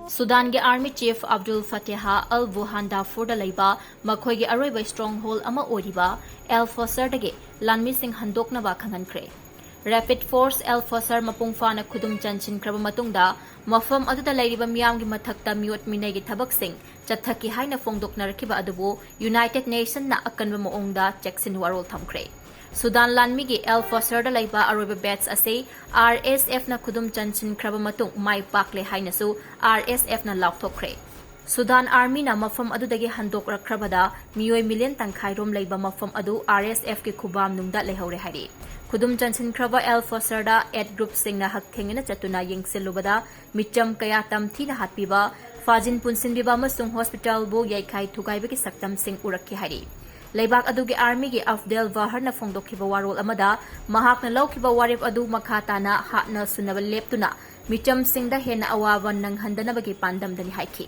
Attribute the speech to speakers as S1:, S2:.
S1: Sudan ge Army Chief Abdul Fattah al-Burhan Darfur da leiba makhoi ge aroiba stronghold ama oriba El-Fasardagi Lanmi sing Handokhre ba khangankhre. Rapid Force El-Fasar mapungfana khudum chanchin kraba matungda mafam aduda leiriba miyam gi mathakta miot minai gi thabak sing chathaki haina Phongdokhre rakhiba adubu United Nations na akanba moongda cheksin warol thamkhre. Sudan Lanmi gi El-Fasarda leiba aroiba bats ase RSF na khudum chanchin kraba matung mai pakle haina su RSF na laukthokre. Sudan Army na mafam adudagi handokrakhrabada miyoi million tangkhairom leiba mafam adu RSF ki khubam nungda lehore hari. Khudum chanchin kraba El-Fasarda aid group sing na hakthengina chatuna yengsilubada micham kaya tamthi na hatpiba fajin punsinbiba amasung hospital bu yaikhai thugaiba ki saktam sing urakki hari. Leibak adugi army gi afdel wahar na Phongdokhre warol amada mahak na lawkiba warip adu makhata na hatna sunaba leptuna micham singda hena awawan nang handanabagi pandam dani haiki.